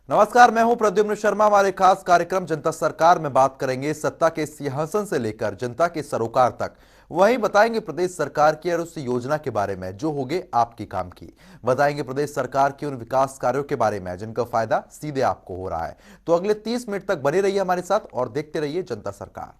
नमस्कार, मैं हूं प्रद्युम्न शर्मा। हमारे खास कार्यक्रम जनता सरकार में बात करेंगे सत्ता के सिंहासन से लेकर जनता के सरोकार तक। वहीं बताएंगे प्रदेश सरकार की और उस योजना के बारे में जो होगे आपके काम की। बताएंगे प्रदेश सरकार के उन विकास कार्यों के बारे में जिनका फायदा सीधे आपको हो रहा है। तो अगले 30 मिनट तक बने रहिए हमारे साथ और देखते रहिए जनता सरकार।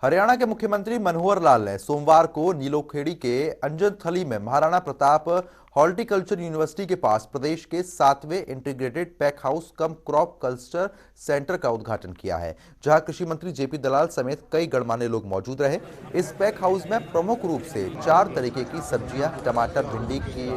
हरियाणा के मुख्यमंत्री मनोहर लाल ने सोमवार को नीलोखेड़ी के अंजनथली में महाराणा प्रताप हॉर्टिकल्चर यूनिवर्सिटी के पास प्रदेश के 7वें इंटीग्रेटेड पैक हाउस कम क्रॉप कल्चर सेंटर का उद्घाटन किया है, जहां कृषि मंत्री जेपी दलाल समेत कई गणमान्य लोग मौजूद रहे। इस पैक हाउस में प्रमुख रूप से 4 तरीके की सब्जियां, टमाटर, भिंडी की,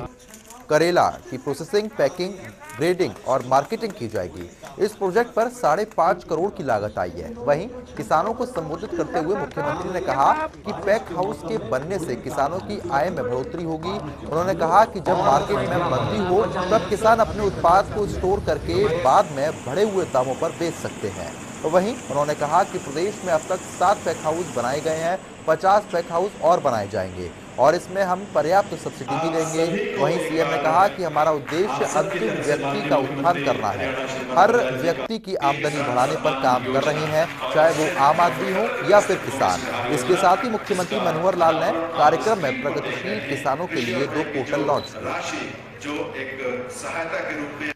करेला की प्रोसेसिंग, पैकिंग, ग्रेडिंग और मार्केटिंग की जाएगी। इस प्रोजेक्ट पर 5.5 करोड़ की लागत आई है। वहीं किसानों को संबोधित करते हुए मुख्यमंत्री ने कहा कि पैक हाउस के बनने से किसानों की आय में बढ़ोतरी होगी। उन्होंने कहा कि जब मार्केट में मंदी हो तब किसान अपने उत्पाद को स्टोर करके बाद में बढ़े हुए दामों पर बेच सकते हैं। वहीं उन्होंने कहा कि प्रदेश में अब तक 7 पैक हाउस बनाए गए हैं, 50 पैक हाउस और बनाए जाएंगे और इसमें हम पर्याप्त सब्सिडी भी देंगे। वहीं सीएम ने कहा कि हमारा उद्देश्य अंतिम व्यक्ति का उत्थान करना है। हर व्यक्ति की आमदनी बढ़ाने पर काम कर रहे हैं, चाहे वो आम आदमी हो या फिर किसान। इसके साथ ही मुख्यमंत्री मनोहर लाल ने कार्यक्रम में प्रगतिशील किसानों के लिए 2 पोर्टल लॉन्च किए। जो एक सहायता के रूप में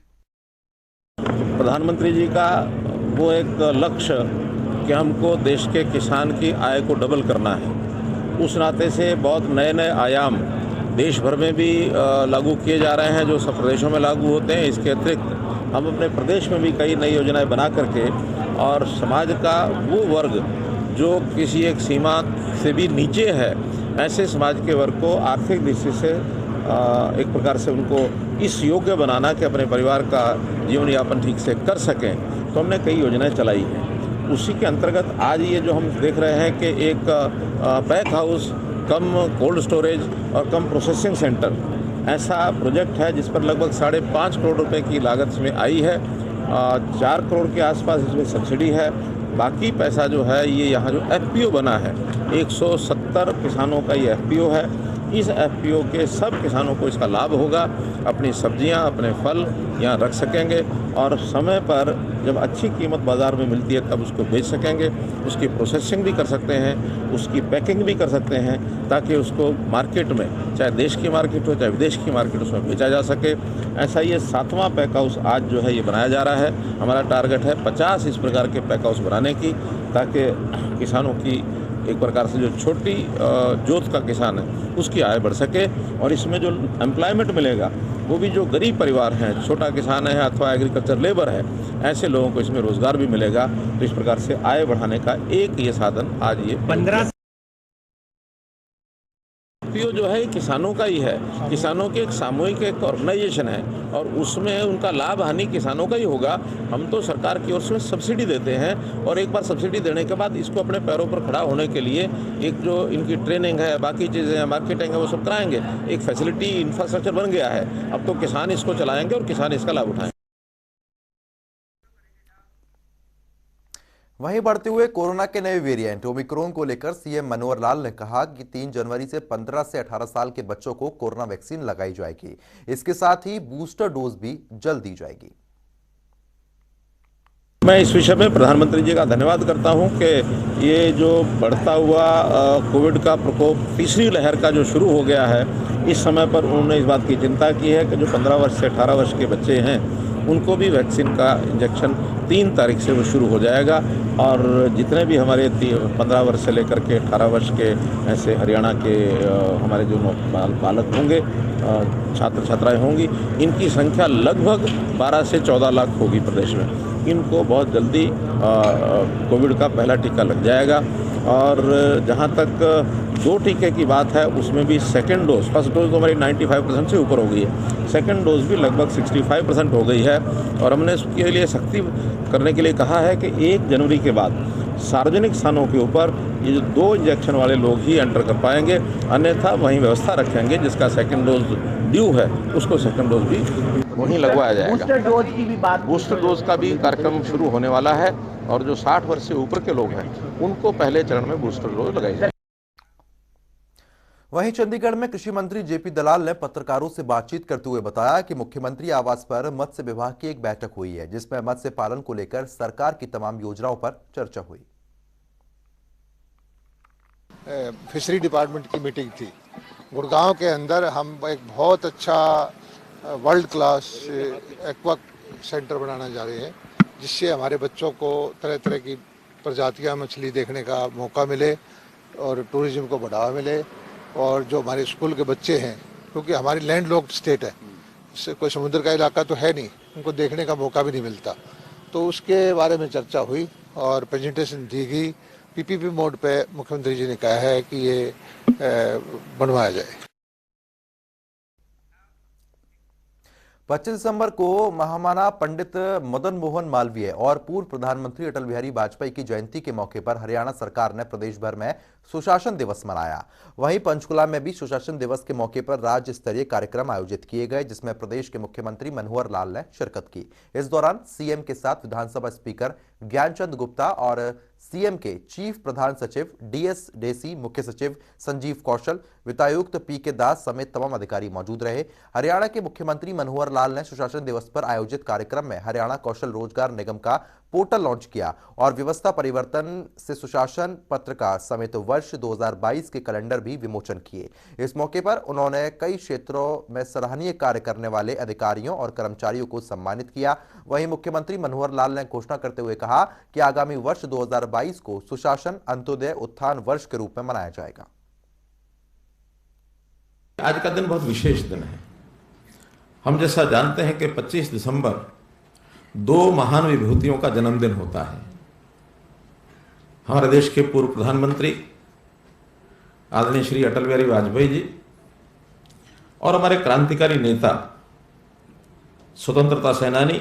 प्रधानमंत्री जी का वो एक लक्ष्य कि हमको देश के किसान की आय को डबल करना है, उस नाते से बहुत नए नए आयाम देश भर में भी लागू किए जा रहे हैं, जो सब प्रदेशों में लागू होते हैं। इसके अतिरिक्त हम अपने प्रदेश में भी कई नई योजनाएं बना करके और समाज का वो वर्ग जो किसी एक सीमा से भी नीचे है, ऐसे समाज के वर्ग को आर्थिक दृष्टि से एक प्रकार से उनको इस योग्य बनाना कि अपने परिवार का जीवन यापन ठीक से कर सकें, तो हमने कई योजनाएं चलाई हैं। उसी के अंतर्गत आज ये जो हम देख रहे हैं कि एक पैक हाउस कम कोल्ड स्टोरेज और कम प्रोसेसिंग सेंटर ऐसा प्रोजेक्ट है जिस पर लगभग 5.5 करोड़ रुपए की लागत इसमें आई है। 4 करोड़ के आसपास इसमें सब्सिडी है। बाकी पैसा जो है ये यहाँ जो एफपीओ बना है, 170 किसानों का ये एफपीओ है। इस एफपीओ के सब किसानों को इसका लाभ होगा। अपनी सब्जियां, अपने फल यहाँ रख सकेंगे और समय पर जब अच्छी कीमत बाज़ार में मिलती है तब उसको बेच सकेंगे। उसकी प्रोसेसिंग भी कर सकते हैं, उसकी पैकिंग भी कर सकते हैं, ताकि उसको मार्केट में, चाहे देश की मार्केट हो चाहे विदेश की मार्केट, उसमें बेचा जा सके। ऐसा ये 7वां पैक हाउस आज जो है ये बनाया जा रहा है। हमारा टारगेट है 50 इस प्रकार के पैक हाउस बनाने की, ताकि किसानों की एक प्रकार से जो छोटी जोत का किसान है उसकी आय बढ़ सके और इसमें जो एम्प्लॉयमेंट मिलेगा वो भी जो गरीब परिवार हैं, छोटा किसान है अथवा एग्रीकल्चर लेबर है, ऐसे लोगों को इसमें रोजगार भी मिलेगा। तो इस प्रकार से आय बढ़ाने का एक ये साधन आज ये 15 जो है किसानों का ही है। किसानों की एक सामूहिक एक ऑर्गेनाइजेशन है और उसमें उनका लाभ हानि किसानों का ही होगा। हम तो सरकार की ओर से सब्सिडी देते हैं और एक बार सब्सिडी देने के बाद इसको अपने पैरों पर खड़ा होने के लिए एक जो इनकी ट्रेनिंग है, बाकी चीज़ें हैं, मार्केटिंग है, वो सब कराएंगे। एक फैसिलिटी इंफ्रास्ट्रक्चर बन गया है। अब तो किसान इसको चलाएंगे और किसान इसका लाभ उठाएंगे। वहीं बढ़ते हुए कोरोना के नए वेरिएंट ओमिक्रॉन को लेकर सीएम मनोहर लाल ने कहा कि 3 जनवरी से 15 से 18 साल के बच्चों को कोरोना वैक्सीन लगाई जाएगी। इसके साथ ही बूस्टर डोज भी जल्द दी जाएगी। मैं इस विषय में प्रधानमंत्री जी का धन्यवाद करता हूं कि ये जो बढ़ता हुआ कोविड का प्रकोप तीसरी लहर का जो शुरू हो गया है, इस समय पर उन्होंने इस बात की चिंता की है कि जो 15 वर्ष से 18 वर्ष के बच्चे हैं उनको भी वैक्सीन का इंजेक्शन 3 तारीख से वो शुरू हो जाएगा। और जितने भी हमारे 15 वर्ष से लेकर के 18 वर्ष के ऐसे हरियाणा के हमारे जो बालक होंगे, छात्र छात्राएं होंगी, इनकी संख्या लगभग 12 से 14 लाख होगी प्रदेश में। इनको बहुत जल्दी कोविड का पहला टीका लग जाएगा। और जहाँ तक 2 टीके की बात है उसमें भी सेकेंड डोज, फर्स्ट डोज तो हमारी 95% से ऊपर हो गई है, सेकेंड डोज भी लगभग 65% हो गई है। और हमने इसके लिए सख्ती करने के लिए कहा है कि 1 जनवरी के बाद सार्वजनिक स्थानों के ऊपर ये जो 2 इंजेक्शन वाले लोग ही एंटर कर पाएंगे, अन्यथा वहीं व्यवस्था रखेंगे जिसका सेकंड डोज ड्यू है उसको सेकंड डोज भी वहीं लगवाया जाएगा। बूस्टर डोज की भी बात, बूस्टर डोज का भी कार्यक्रम शुरू होने वाला है और जो 60 वर्ष से ऊपर के लोग हैं उनको पहले चरण में बूस्टर डोज लगाई जाएगी। वहीं चंडीगढ़ में कृषि मंत्री जेपी दलाल ने पत्रकारों से बातचीत करते हुए बताया कि मुख्यमंत्री आवास पर मत्स्य विभाग की एक बैठक हुई है जिसमें मत्स्य पालन को लेकर सरकार की तमाम योजनाओं पर चर्चा हुई। फिशरी डिपार्टमेंट की मीटिंग थी। गुड़गांव के अंदर हम एक बहुत अच्छा वर्ल्ड क्लास एक्वा सेंटर बनाना जा रहे हैं जिससे हमारे बच्चों को तरह तरह की प्रजातियां मछली देखने का मौका मिले और टूरिज्म को बढ़ावा मिले। और जो हमारे स्कूल के बच्चे हैं, क्योंकि हमारी लैंड लॉक्ड स्टेट है, इससे कोई समुद्र का इलाका तो है नहीं, उनको देखने का मौका भी नहीं मिलता, तो उसके बारे में चर्चा हुई और प्रेजेंटेशन दी गई। पीपीपी मोड पे मुख्यमंत्री जी ने कहा है कि ये बनवाया जाए। 25 दिसंबर को महामना पंडित मदन मोहन मालवीय और पूर्व प्रधानमंत्री अटल बिहारी वाजपेयी की जयंती के मौके पर हरियाणा सरकार ने प्रदेश भर में सुशासन दिवस मनाया। वहीं पंचकुला में भी सुशासन दिवस के मौके पर राज्य स्तरीय कार्यक्रम आयोजित किए गए जिसमें प्रदेश के मुख्यमंत्री मनोहर लाल ने शिरकत की। इस दौरान सीएम के साथ विधानसभा स्पीकर ज्ञानचंद गुप्ता और सीएम के चीफ प्रधान सचिव डीएस डेसी, मुख्य सचिव संजीव कौशल, वित्तायुक्त पीके दास समेत तमाम अधिकारी मौजूद रहे। हरियाणा के मुख्यमंत्री मनोहर लाल ने सुशासन दिवस पर आयोजित कार्यक्रम में हरियाणा कौशल रोजगार निगम का पोर्टल लॉन्च किया और व्यवस्था परिवर्तन से सुशासन पत्र का समेत वर्ष 2022 के कैलेंडर भी विमोचन किए। इस मौके पर उन्होंने कई क्षेत्रों में सराहनीय कार्य करने वाले अधिकारियों और कर्मचारियों को सम्मानित किया। वहीं मुख्यमंत्री मनोहर लाल ने घोषणा करते हुए कहा कि आगामी वर्ष 2022 को सुशासन अंत्योदय उत्थान वर्ष के रूप में मनाया जाएगा। आज का दिन बहुत विशेष दिन है। हम जैसा जानते हैं कि 25 दिसंबर 2 महान विभूतियों का जन्मदिन होता है। हमारे देश के पूर्व प्रधानमंत्री आदरणीय श्री अटल बिहारी वाजपेयी जी और हमारे क्रांतिकारी नेता स्वतंत्रता सेनानी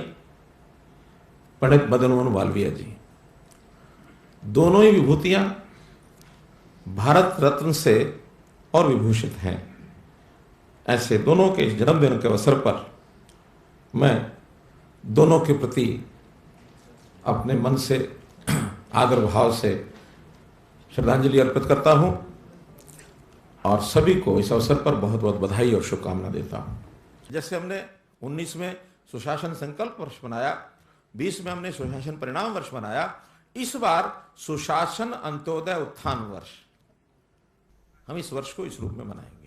पंडित मदन मोहन मालवीय जी, दोनों ही विभूतियां भारत रत्न से और विभूषित हैं। ऐसे दोनों के जन्मदिन के अवसर पर मैं दोनों के प्रति अपने मन से आदर भाव से श्रद्धांजलि अर्पित करता हूं और सभी को इस अवसर पर बहुत बहुत बधाई और शुभकामना देता हूं। जैसे हमने 19 में सुशासन संकल्प वर्ष मनाया, 20 में हमने सुशासन परिणाम वर्ष मनाया, इस बार सुशासन अंत्योदय उत्थान वर्ष, हम इस वर्ष को इस रूप में मनाएंगे।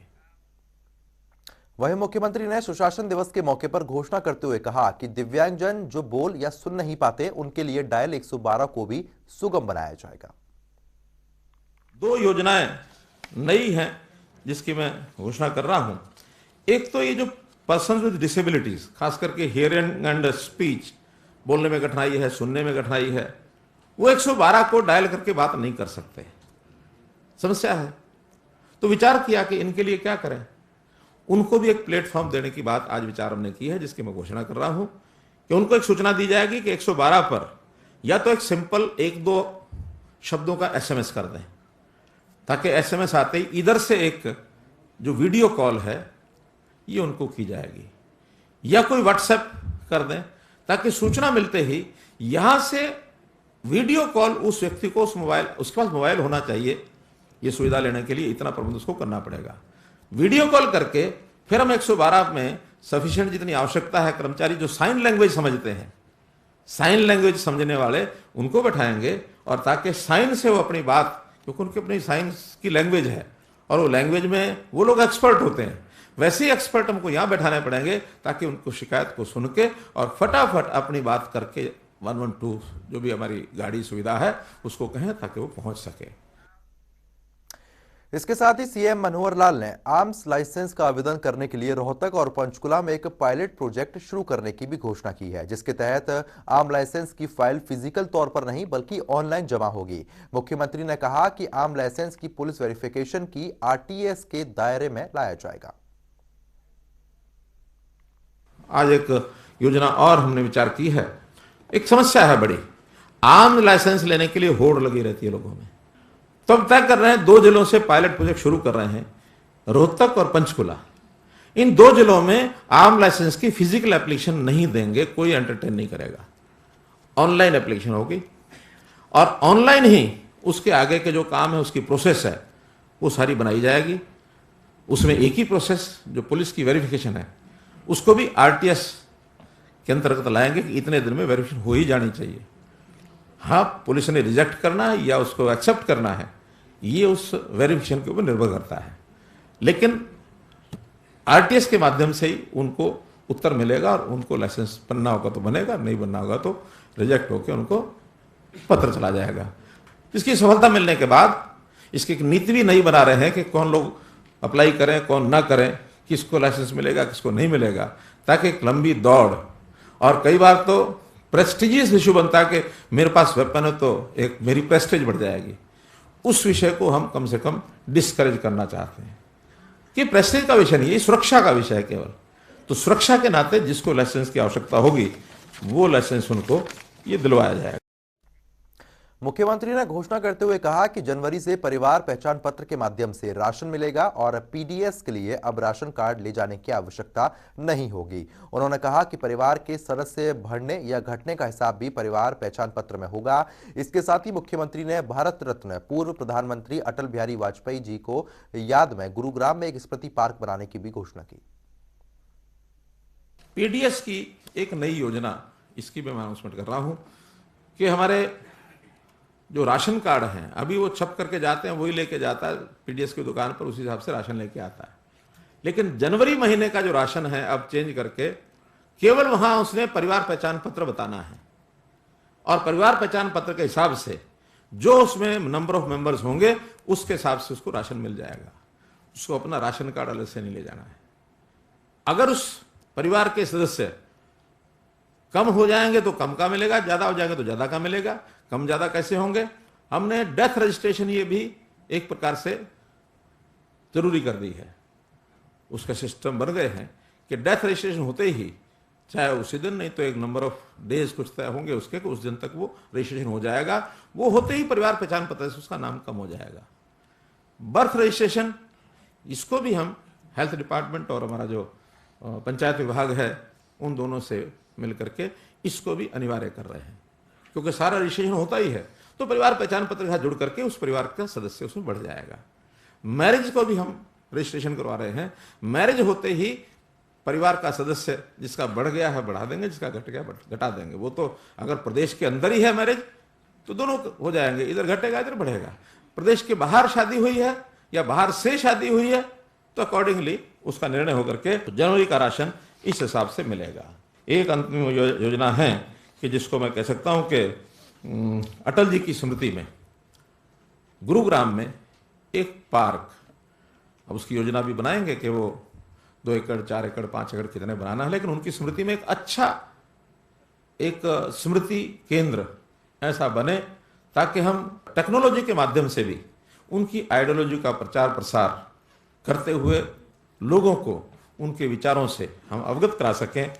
वहीं मुख्यमंत्री ने सुशासन दिवस के मौके पर घोषणा करते हुए कहा कि दिव्यांगजन जो बोल या सुन नहीं पाते उनके लिए डायल 112 को भी सुगम बनाया जाएगा। 2 योजनाएं नई हैं जिसकी मैं घोषणा कर रहा हूं। एक तो ये जो पर्सन विद डिसेबिलिटीज, खास करके हियरिंग एंड स्पीच, बोलने में कठिनाई है, सुनने में कठिनाई है, वो 112 को डायल करके बात नहीं कर सकते, समस्या है। तो विचार किया कि इनके लिए क्या करें, उनको भी एक प्लेटफॉर्म देने की बात आज विचार हमने की है, जिसकी मैं घोषणा कर रहा हूं कि उनको एक सूचना दी जाएगी कि 112 पर या तो एक सिंपल 1-2 शब्दों का एसएमएस कर दें, ताकि एसएमएस आते ही इधर से एक जो वीडियो कॉल है ये उनको की जाएगी, या कोई व्हाट्सएप कर दें ताकि सूचना मिलते ही यहां से वीडियो कॉल उस व्यक्ति को उसके पास मोबाइल होना चाहिए, ये सुविधा लेने के लिए इतना प्रबंध उसको करना पड़ेगा। वीडियो कॉल करके फिर हम 112 में सफिशिएंट जितनी आवश्यकता है कर्मचारी जो साइन लैंग्वेज समझते हैं, साइन लैंग्वेज समझने वाले उनको बैठाएंगे, और ताकि साइन से वो अपनी बात, क्योंकि उनकी अपनी साइंस की लैंग्वेज है और वो लैंग्वेज में वो लोग एक्सपर्ट होते हैं, वैसे ही एक्सपर्ट हमको यहां बैठाने पड़ेंगे ताकि उनको शिकायत को सुन के और फटाफट अपनी बात करके 112 जो भी हमारी गाड़ी सुविधा है उसको कहें ताकि वो पहुंच सके। इसके साथ ही सीएम मनोहर लाल ने आर्म्स लाइसेंस का आवेदन करने के लिए रोहतक और पंचकुला में एक पायलट प्रोजेक्ट शुरू करने की भी घोषणा की है, जिसके तहत आर्म लाइसेंस की फाइल फिजिकल तौर पर नहीं बल्कि ऑनलाइन जमा होगी। मुख्यमंत्री ने कहा कि आर्म लाइसेंस की पुलिस वेरिफिकेशन की आरटीएस के दायरे में लाया जाएगा। आज एक योजना और हमने विचार की है। एक समस्या है बड़ी, आर्म लाइसेंस लेने के लिए होड़ लगी रहती है लोगों में, तो हम तय कर रहे हैं 2 जिलों से पायलट प्रोजेक्ट शुरू कर रहे हैं, रोहतक और पंचकुला। इन 2 जिलों में आम लाइसेंस की फिजिकल एप्लीकेशन नहीं देंगे, कोई एंटरटेन नहीं करेगा, ऑनलाइन एप्लीकेशन होगी और ऑनलाइन ही उसके आगे के जो काम है, उसकी प्रोसेस है, वो सारी बनाई जाएगी। उसमें एक ही प्रोसेस जो पुलिस की वेरिफिकेशन है, उसको भी आरटीएस के अंतर्गत लाएंगे कि इतने दिन में वेरिफिकेशन हो ही जानी चाहिए। हाँ, पुलिस ने रिजेक्ट करना है या उसको एक्सेप्ट करना है, ये उस वेरिफिकेशन के ऊपर निर्भर करता है, लेकिन आरटीएस के माध्यम से ही उनको उत्तर मिलेगा और उनको लाइसेंस बनना होगा तो बनेगा, नहीं बनना होगा तो रिजेक्ट होकर उनको पत्र चला जाएगा। इसकी सफलता मिलने के बाद इसकी एक नीति भी नहीं बना रहे हैं कि कौन लोग अप्लाई करें, कौन ना करें, किसको लाइसेंस मिलेगा, किसको नहीं मिलेगा, ताकि एक लंबी दौड़ और कई बार तो प्रेस्टिजियस इशू बनता है कि मेरे पास वेपन है तो एक मेरी प्रेस्टिज बढ़ जाएगी। उस विषय को हम कम से कम डिस्करेज करना चाहते हैं कि प्रेस्टिज का विषय नहीं है, सुरक्षा का विषय है केवल। तो सुरक्षा के नाते जिसको लाइसेंस की आवश्यकता होगी वो लाइसेंस उनको ये दिलवाया जाएगा। मुख्यमंत्री ने घोषणा करते हुए कहा कि जनवरी से परिवार पहचान पत्र के माध्यम से राशन मिलेगा और पीडीएस के लिए अब राशन कार्ड ले जाने की आवश्यकता नहीं होगी। उन्होंने कहा कि परिवार के सदस्य बढ़ने या घटने का हिसाब भी परिवार पहचान पत्र में होगा। इसके साथ ही मुख्यमंत्री ने भारत रत्न पूर्व प्रधानमंत्री अटल बिहारी वाजपेयी जी को याद में गुरुग्राम में एक स्मृति पार्क बनाने की भी घोषणा की। पीडीएस की एक नई योजना, इसकी मैं अनाउंसमेंट कर रहा हूं कि हमारे जो राशन कार्ड हैं, अभी वो छप करके जाते हैं, वही लेके जाता है पीडीएस की दुकान पर, उसी हिसाब से राशन लेके आता है। लेकिन जनवरी महीने का जो राशन है अब चेंज करके केवल वहां उसने परिवार पहचान पत्र बताना है और परिवार पहचान पत्र के हिसाब से जो उसमें नंबर ऑफ मेंबर्स होंगे उसके हिसाब से उसको राशन मिल जाएगा। उसको अपना राशन कार्ड अलग से नहीं ले जाना है। अगर उस परिवार के सदस्य कम हो जाएंगे तो कम का मिलेगा, ज्यादा हो जाएंगे तो ज्यादा का मिलेगा। कम ज्यादा कैसे होंगे? हमने डेथ रजिस्ट्रेशन ये भी एक प्रकार से जरूरी कर दी है। उसका सिस्टम बन गए हैं कि डेथ रजिस्ट्रेशन होते ही, चाहे उसी दिन नहीं तो एक नंबर ऑफ डेज कुछ तय होंगे उसके, उस दिन तक वो रजिस्ट्रेशन हो जाएगा। वो होते ही परिवार पहचान पत्र से उसका नाम कम हो जाएगा। बर्थ रजिस्ट्रेशन, इसको भी हम हेल्थ डिपार्टमेंट और हमारा जो पंचायत विभाग है उन दोनों से मिलकर के इसको भी अनिवार्य कर रहे हैं, क्योंकि सारा रजिस्ट्रेशन होता ही है तो परिवार पहचान पत्र के साथ जुड़ करके उस परिवार का सदस्य उसमें बढ़ जाएगा। मैरिज को भी हम रजिस्ट्रेशन करवा रहे हैं। मैरिज होते ही परिवार का सदस्य जिसका बढ़ गया है बढ़ा देंगे, जिसका घट गया घटा देंगे। वो तो अगर प्रदेश के अंदर ही है मैरिज तो दोनों हो जाएंगे, इधर घटेगा इधर बढ़ेगा। प्रदेश के बाहर शादी हुई है या बाहर से शादी हुई है तो अकॉर्डिंगली उसका निर्णय होकर के जनवरी का राशन इस हिसाब से मिलेगा। एक अंतिम योजना है कि जिसको मैं कह सकता हूं कि अटल जी की स्मृति में गुरुग्राम में एक पार्क, अब उसकी योजना भी बनाएंगे कि वो 2 एकड़ 4 एकड़ 5 एकड़ कितने बनाना है, लेकिन उनकी स्मृति में एक अच्छा एक स्मृति केंद्र ऐसा बने ताकि हम टेक्नोलॉजी के माध्यम से भी उनकी आइडियोलॉजी का प्रचार प्रसार करते हुए लोगों को उनके विचारों से हम अवगत करा सकें।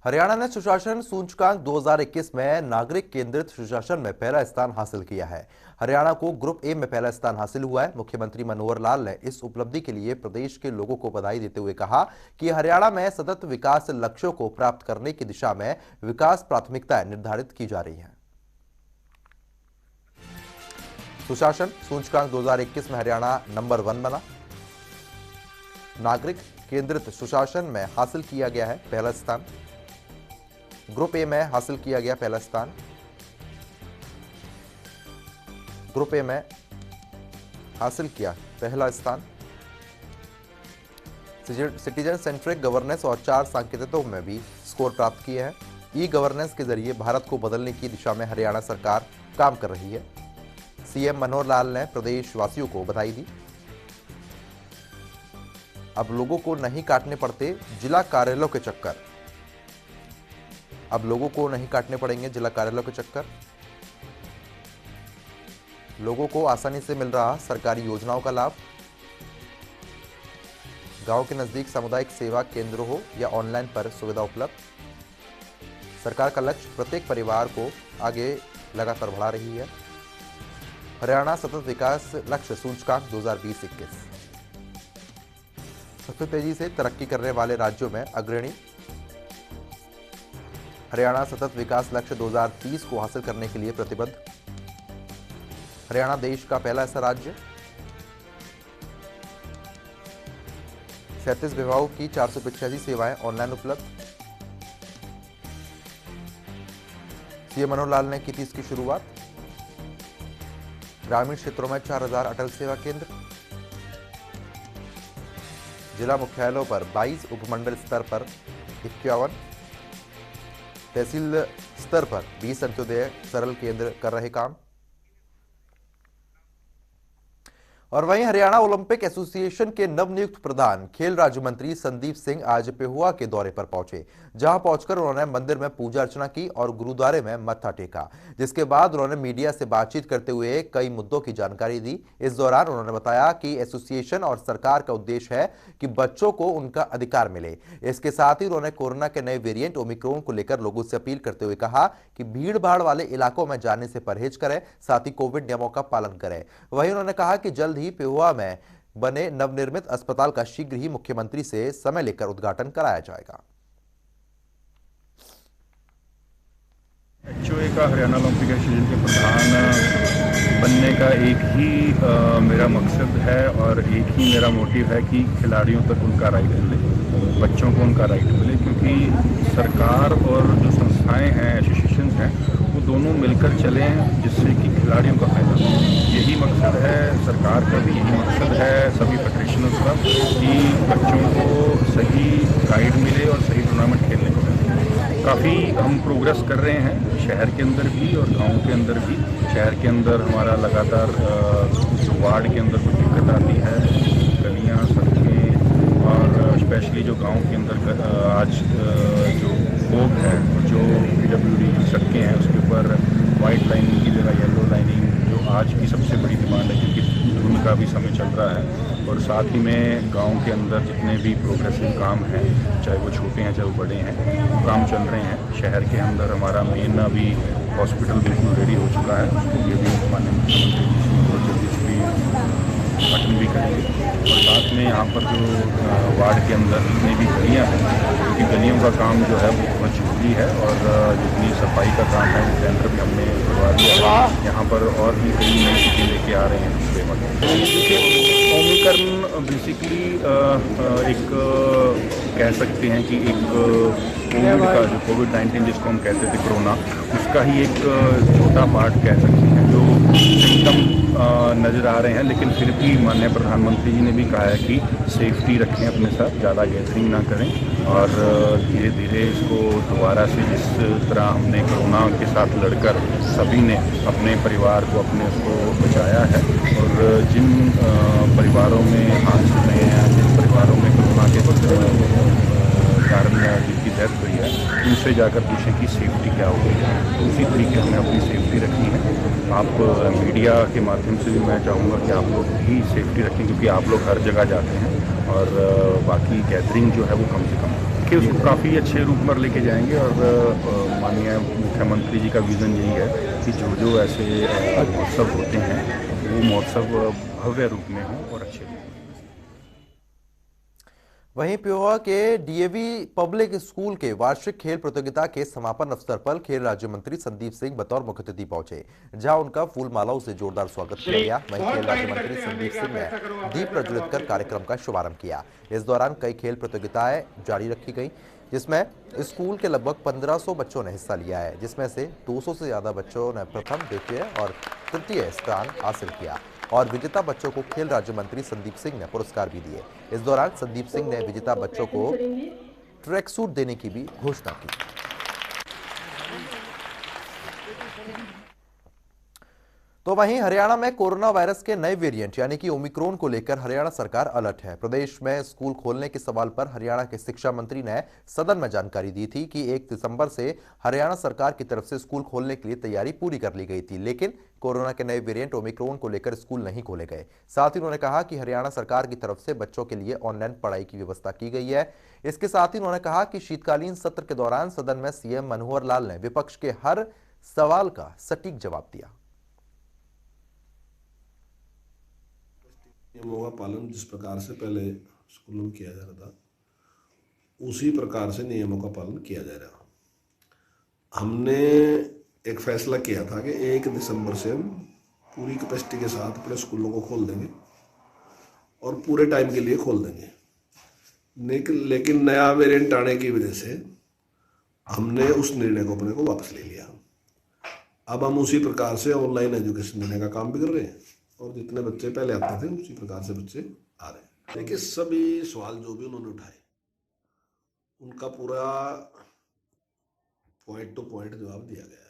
हरियाणा ने सुशासन सूचकांक 2021 में नागरिक केंद्रित सुशासन में पहला स्थान हासिल किया है। हरियाणा को ग्रुप ए में पहला स्थान हासिल हुआ है। मुख्यमंत्री मनोहर लाल ने इस उपलब्धि के लिए प्रदेश के लोगों को बधाई देते हुए कहा कि हरियाणा में सतत विकास लक्ष्यों को प्राप्त करने की दिशा में विकास प्राथमिकताएं निर्धारित की जा रही हैं। सुशासन सूचकांक 2021 में हरियाणा नंबर 1 बना। नागरिक केंद्रित सुशासन में हासिल किया गया है पहला स्थान। ग्रुप ए में हासिल किया गया पहला स्थान। ग्रुप ए में हासिल किया पहला स्थान। सिटीजन सेंट्रिक गवर्नेंस और 4 सांकेतिकों में भी स्कोर प्राप्त किए हैं। ई गवर्नेंस के जरिए भारत को बदलने की दिशा में हरियाणा सरकार काम कर रही है। सीएम मनोहर लाल ने प्रदेशवासियों को बधाई दी। अब लोगों को नहीं काटने पड़ते जिला कार्यालयों के चक्कर। अब लोगों को नहीं काटने पड़ेंगे जिला कार्यालयों के चक्कर। लोगों को आसानी से मिल रहा सरकारी योजनाओं का लाभ। गांव के नजदीक सामुदायिक सेवा केंद्र हो या ऑनलाइन पर सुविधा उपलब्ध। सरकार का लक्ष्य प्रत्येक परिवार को आगे लगातार बढ़ा रही है। हरियाणा सतत विकास लक्ष्य सूचकांक 2020-21 सबसे तेजी से तरक्की करने वाले राज्यों में अग्रणी। हरियाणा सतत विकास लक्ष्य 2030 को हासिल करने के लिए प्रतिबद्ध। हरियाणा देश का पहला ऐसा राज्य 37 विभागों की 485 सेवाएं ऑनलाइन उपलब्ध। सीएम मनोहर लाल ने की थी इसकी शुरुआत। ग्रामीण क्षेत्रों में 4000 अटल सेवा केंद्र। जिला मुख्यालयों पर 22, उपमंडल स्तर पर 51, तहसील स्तर पर 20 अंत्योदय सरल केंद्र कर रहे काम। और वहीं हरियाणा ओलंपिक एसोसिएशन के नवनियुक्त प्रधान खेल राज्य मंत्री संदीप सिंह आज पेहुआ के दौरे पर पहुंचे, जहां पहुंचकर उन्होंने मंदिर में पूजा अर्चना की और गुरुद्वारे में मत्था टेका, जिसके बाद उन्होंने मीडिया से बातचीत करते हुए कई मुद्दों की जानकारी दी। इस दौरान उन्होंने बताया कि एसोसिएशन और सरकार का उद्देश्य है कि बच्चों को उनका अधिकार मिले। इसके साथ ही उन्होंने कोरोना के नए वेरिएंट ओमिक्रॉन को लेकर लोगों से अपील करते हुए कहा कि भीड़ भाड़ वाले इलाकों में जाने से परहेज करें, साथ ही कोविड नियमों का पालन करें। वहीं उन्होंने कहा कि जल्द ही पेहुआ में बने नवनिर्मित अस्पताल का शीघ्र ही मुख्यमंत्री से समय लेकर उद्घाटन कराया जाएगा। एचओए का हरियाणा ओलंपिक एसोसिएशन के प्रधान बनने का एक ही मेरा मकसद है और एक ही मेरा मोटिव है कि खिलाड़ियों तक उनका राइट मिले, बच्चों को उनका राइट मिले, क्योंकि सरकार और जो संस्थाएं हैं, एसोसिएशन हैं, वो दोनों मिलकर चलें जिससे कि खिलाड़ियों का फायदा हो। यही मकसद है सरकार का भी, यही मकसद है सभी फेडरेशनों का कि बच्चों को सही गाइड मिले और सही टूर्नामेंट खेलने को मिले। काफ़ी हम प्रोग्रेस कर रहे हैं शहर के अंदर भी और गांव के अंदर भी। शहर के अंदर हमारा लगातार जो वार्ड के अंदर कोई दिक्कत आती है, गलियां, सड़कें और स्पेशली जो गांव के अंदर आज जो लोग हैं, जो PWD की सड़कें हैं उसके ऊपर वाइट लाइनिंग की जगह येलो लाइनिंग, जो आज की सबसे बड़ी डिमांड है क्योंकि धुंध का भी समय चल रहा है। और साथ ही में गांव के अंदर जितने भी प्रोग्रेसिव काम हैं, चाहे वो छोटे हैं चाहे वो बड़े हैं, वो काम चल रहे हैं। शहर के अंदर हमारा मेन अभी हॉस्पिटल बिल्कुल रेडी हो चुका है, उसको ये भी माननीय मुख्यमंत्री जी बहुत जल्दी से भी उद्घाटन भी करेंगे। और साथ में यहाँ पर जो वार्ड के अंदर जितनी भी गलियाँ हैं, क्योंकि गलियों का काम जो है वो बहुत जरूरी है और जितनी सफाई का काम है वो टेंडर भी हमने करवा दिया है। यहाँ पर और भी कई नई चीज़ें लेके आ रहे हैं दूसरे वक्त। देखिए, ओमिक्रॉन बेसिकली एक कह सकते हैं कि एक कोविड का जो कोविड-19 जिसको हम कहते थे कोरोना, उसका ही एक छोटा पार्ट कह सकते हैं जो सिम्टम नज़र आ रहे हैं। लेकिन फिर भी माननीय प्रधानमंत्री जी ने भी कहा है कि सेफ्टी रखें अपने साथ, ज़्यादा गैदरिंग ना करें और धीरे धीरे इसको दोबारा से जिस तरह हमने कोरोना के साथ लड़कर सभी ने अपने परिवार को अपने उसको बचाया है। और जिन परिवारों में हादसे हुए हैं, जिन परिवारों में कोरोना के कारण जिनकी डेथ हुई है, उनसे जाकर पूछें कि सेफ्टी क्या होगी। तो उसी तरीके हमें अपनी सेफ्टी रखनी है। आप मीडिया के माध्यम से भी मैं चाहूँगा कि आप लोग भी सेफ्टी रखें, क्योंकि आप लोग हर जगह जाते हैं और बाकी गैदरिंग जो है वो कम से कम कि उसको काफ़ी अच्छे रूप में लेके जाएंगे। और माननीय मुख्यमंत्री जी का विज़न यही है कि जो जो ऐसे महोत्सव होते हैं वो महोत्सव भव्य रूप में हों और अच्छे हों। वहीं पेहुआ के डीएवी पब्लिक स्कूल के वार्षिक खेल प्रतियोगिता के समापन अवसर पर खेल राज्य मंत्री संदीप सिंह बतौर मुख्य अतिथि पहुंचे, जहां उनका फूल मालाओं से जोरदार स्वागत किया गया। वहीं खेल राज्य मंत्री संदीप सिंह ने दीप प्रज्वलित कर कार्यक्रम का शुभारंभ किया। इस दौरान कई खेल प्रतियोगिताएं जारी रखी गई, जिसमें स्कूल के लगभग 1500 बच्चों ने हिस्सा लिया है, जिसमें से 200 से ज्यादा बच्चों ने प्रथम, द्वितीय और तृतीय स्थान हासिल किया और विजेता बच्चों को खेल राज्य मंत्री संदीप सिंह ने पुरस्कार भी दिए। इस दौरान संदीप सिंह ने विजेता बच्चों को ट्रैक सूट देने की भी घोषणा की। तो वहीं हरियाणा में कोरोना वायरस के नए वेरिएंट यानी कि ओमिक्रॉन को लेकर हरियाणा सरकार अलर्ट है। प्रदेश में स्कूल खोलने के सवाल पर हरियाणा के शिक्षा मंत्री ने सदन में जानकारी दी थी कि 1 दिसंबर से हरियाणा सरकार की तरफ से स्कूल खोलने के लिए तैयारी पूरी कर ली गई थी, लेकिन कोरोना के नए वेरिएंट ओमिक्रॉन को लेकर स्कूल नहीं खोले गए। साथ ही उन्होंने कहा कि हरियाणा सरकार की तरफ से बच्चों के लिए ऑनलाइन पढ़ाई की व्यवस्था की गई है। इसके साथ ही उन्होंने कहा कि शीतकालीन सत्र के दौरान सदन में सीएम मनोहर लाल ने विपक्ष के हर सवाल का सटीक जवाब दिया। नियमों का पालन जिस प्रकार से पहले स्कूलों में किया जा रहा था, उसी प्रकार से नियमों का पालन किया जा रहा। हमने एक फैसला किया था कि 1 दिसंबर से हम पूरी कैपेसिटी के साथ अपने स्कूलों को खोल देंगे और पूरे टाइम के लिए खोल देंगे। लेकिन नया वेरिएंट आने की वजह से हमने उस निर्णय को अपने को वापस ले लिया। अब हम उसी प्रकार से ऑनलाइन एजुकेशन देने का काम भी कर रहे हैं और जितने बच्चे पहले आते थे उसी प्रकार से बच्चे आ रहे हैं। देखिए, सभी सवाल जो भी उन्होंने उठाए उनका पूरा पॉइंट टू पॉइंट जवाब दिया गया है।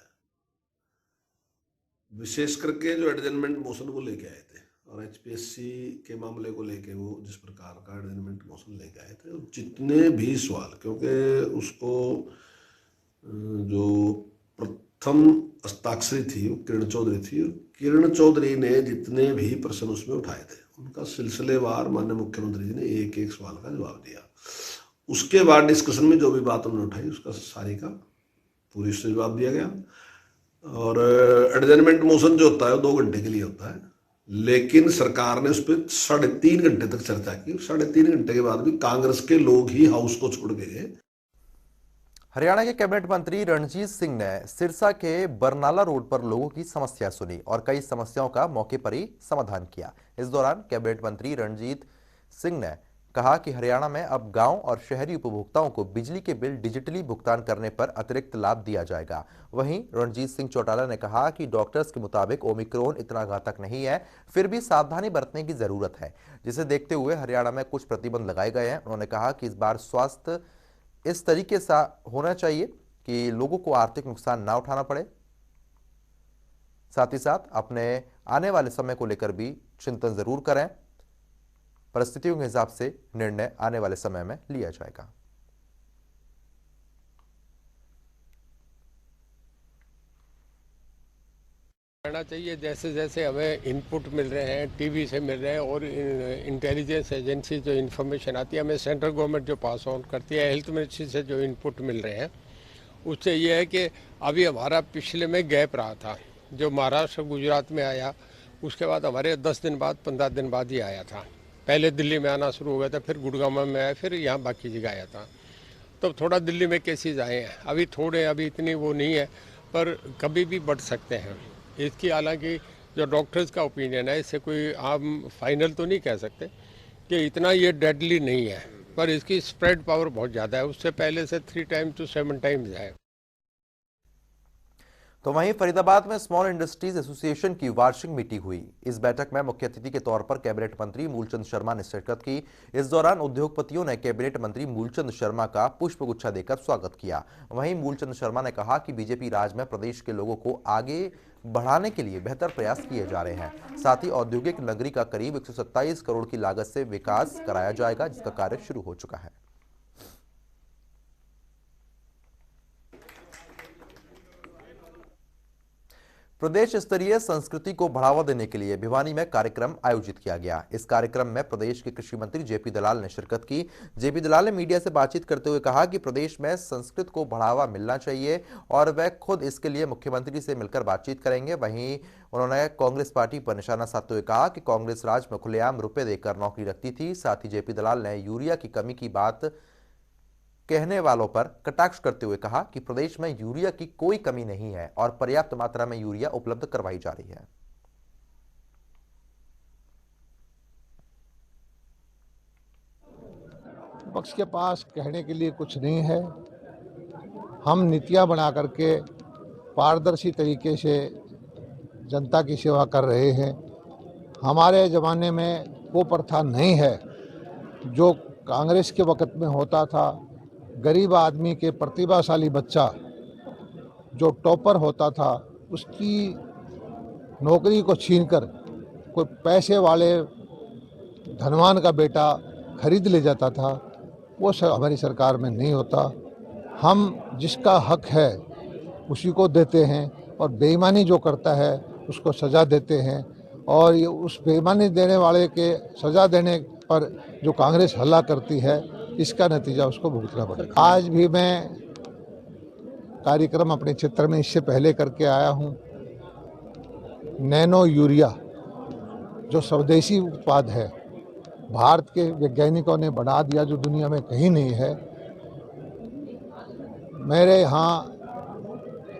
विशेष करके जो एडजमेंट मोशन को लेके आए थे और एचपीएससी के मामले को लेके वो जिस प्रकार का एडजमेंट मोशन लेके आए थे, जितने भी सवाल, क्योंकि उसको जो प्रथम हस्ताक्षरी थी वो किरण चौधरी थी, और किरण चौधरी ने जितने भी प्रश्न उसमें उठाए थे उनका सिलसिलेवार माननीय मुख्यमंत्री जी ने एक एक सवाल का जवाब दिया। उसके बाद डिस्कशन में जो भी बात उन्होंने उठाई उसका सारी का पूरी से जवाब दिया गया। और एडजमेंट मोशन जो होता है वो 2 घंटे के लिए होता है, लेकिन सरकार ने उस पर 3.5 घंटे तक चर्चा की। 3.5 घंटे के बाद भी कांग्रेस के लोग ही हाउस को छोड़ गए। हरियाणा के कैबिनेट मंत्री रणजीत सिंह ने सिरसा के बरनाला रोड पर लोगों की समस्या सुनी और कई समस्याओं का मौके पर ही समाधान किया। इस दौरान कैबिनेट मंत्री रणजीत सिंह ने कहा कि हरियाणा में अब गांव और शहरी उपभोक्ताओं को बिजली के बिल डिजिटली भुगतान करने पर अतिरिक्त लाभ दिया जाएगा। वहीं रणजीत सिंह चौटाला ने कहा कि डॉक्टर्स के मुताबिक ओमिक्रॉन इतना घातक नहीं है, फिर भी सावधानी बरतने की जरूरत है, जिसे देखते हुए हरियाणा में कुछ प्रतिबंध लगाए गए हैं। उन्होंने कहा कि इस बार स्वास्थ्य इस तरीके से होना चाहिए कि लोगों को आर्थिक नुकसान ना उठाना पड़े। साथ ही साथ अपने आने वाले समय को लेकर भी चिंतन जरूर करें। परिस्थितियों के हिसाब से निर्णय आने वाले समय में लिया जाएगा। करना चाहिए। जैसे जैसे हमें इनपुट मिल रहे हैं, टीवी से मिल रहे हैं और इंटेलिजेंस एजेंसी जो इन्फॉर्मेशन आती है, हमें सेंट्रल गवर्नमेंट जो पास ऑन करती है, हेल्थ मिनिस्ट्री से जो इनपुट मिल रहे हैं, उससे ये है कि अभी हमारा पिछले में गैप रहा था, जो महाराष्ट्र गुजरात में आया उसके बाद हमारे 10 दिन बाद 15 दिन बाद ही आया था। पहले दिल्ली में आना शुरू हो गया था, फिर गुड़गांव में आया, फिर यहाँ बाकी जगह आया था। तो थोड़ा दिल्ली में केसेज आए हैं, अभी इतनी वो नहीं है, पर कभी भी बढ़ सकते हैं। इसकी हालांकि जो डॉक्टर्स का ओपिनियन है, इससे कोई हम फाइनल तो नहीं कह सकते कि इतना ये डेडली नहीं है, पर इसकी स्प्रेड पावर बहुत ज़्यादा है, उससे पहले से 3 टाइम्स to 7 टाइम्स है। तो वहीं फरीदाबाद में स्मॉल इंडस्ट्रीज एसोसिएशन की वार्षिक मीटिंग हुई। इस बैठक में मुख्य अतिथि के तौर पर कैबिनेट मंत्री मूलचंद शर्मा ने शिरकत की। इस दौरान उद्योगपतियों ने कैबिनेट मंत्री मूलचंद शर्मा का पुष्पगुच्छा देकर स्वागत किया। वहीं मूलचंद शर्मा ने कहा कि बीजेपी राज में प्रदेश के लोगों को आगे बढ़ाने के लिए बेहतर प्रयास किए जा रहे हैं। साथ ही औद्योगिक नगरी का करीब 127 करोड़ की लागत से विकास कराया जाएगा, जिसका कार्य शुरू हो चुका है। प्रदेश स्तरीय संस्कृति को बढ़ावा देने के लिए भिवानी में कार्यक्रम आयोजित किया गया। इस कार्यक्रम में प्रदेश के कृषि मंत्री जेपी दलाल ने शिरकत की। जेपी दलाल ने मीडिया से बातचीत करते हुए कहा कि प्रदेश में संस्कृत को बढ़ावा मिलना चाहिए और वह खुद इसके लिए मुख्यमंत्री से मिलकर बातचीत करेंगे। वहीं उन्होंने कांग्रेस पार्टी पर निशाना साधते हुए कहा कि कांग्रेस राज में खुलेआम रुपए देकर नौकरी रखती थी। साथ ही जेपी दलाल ने यूरिया की कमी की बात कहने वालों पर कटाक्ष करते हुए कहा कि प्रदेश में यूरिया की कोई कमी नहीं है और पर्याप्त मात्रा में यूरिया उपलब्ध करवाई जा रही है। विपक्ष के पास कहने के लिए कुछ नहीं है। हम नीतियां बना करके पारदर्शी तरीके से जनता की सेवा कर रहे हैं। हमारे ज़माने में वो प्रथा नहीं है जो कांग्रेस के वक्त में होता था। गरीब आदमी के प्रतिभाशाली बच्चा जो टॉपर होता था उसकी नौकरी को छीनकर कोई पैसे वाले धनवान का बेटा खरीद ले जाता था। वो हमारी सरकार में नहीं होता। हम जिसका हक है उसी को देते हैं और बेईमानी जो करता है उसको सज़ा देते हैं। और ये उस बेईमानी देने वाले के सज़ा देने पर जो कांग्रेस हल्ला करती है, इसका नतीजा उसको भुगतना पड़ेगा। आज भी मैं कार्यक्रम अपने क्षेत्र में इससे पहले करके आया हूँ। नैनो यूरिया जो स्वदेशी उत्पाद है, भारत के वैज्ञानिकों ने बना दिया, जो दुनिया में कहीं नहीं है। मेरे यहाँ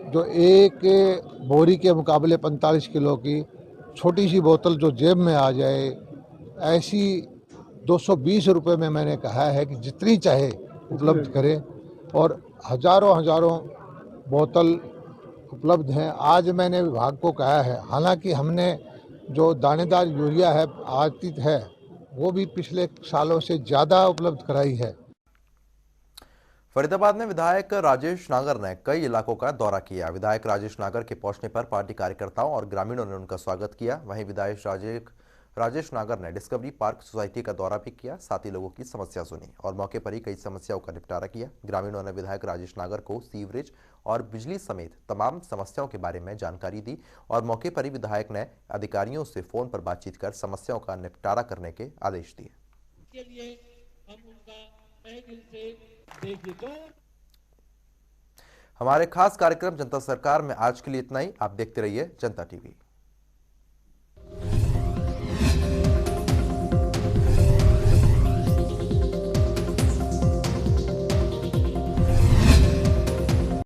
जो एक बोरी के मुकाबले 45 किलो की छोटी सी बोतल जो जेब में आ जाए, ऐसी 220 रुपये में मैंने कहा है कि जितनी चाहे उपलब्ध करें, और हजारों बोतल उपलब्ध हैं। आज मैंने विभाग को कहा है, हालांकि हमने जो दानेदार यूरिया है आती है वो भी पिछले सालों से ज़्यादा उपलब्ध कराई है। फरीदाबाद में विधायक राजेश नागर ने कई इलाकों का दौरा किया। विधायक राजेश नागर के पहुंचने पर पार्टी कार्यकर्ताओं और ग्रामीणों ने उनका स्वागत किया। वहीं विधायक राजेश नागर ने डिस्कवरी पार्क सोसाइटी का दौरा भी किया, साथ ही लोगों की समस्या सुनी और मौके पर ही कई समस्याओं का निपटारा किया। ग्रामीणों ने विधायक राजेश नागर को सीवरेज और बिजली समेत तमाम समस्याओं के बारे में जानकारी दी और मौके पर ही विधायक ने अधिकारियों से फोन पर बातचीत कर समस्याओं का निपटारा करने के आदेश दिए। हमारे खास कार्यक्रम जनता सरकार में आज के लिए इतना ही। आप देखते रहिए जनता टीवी।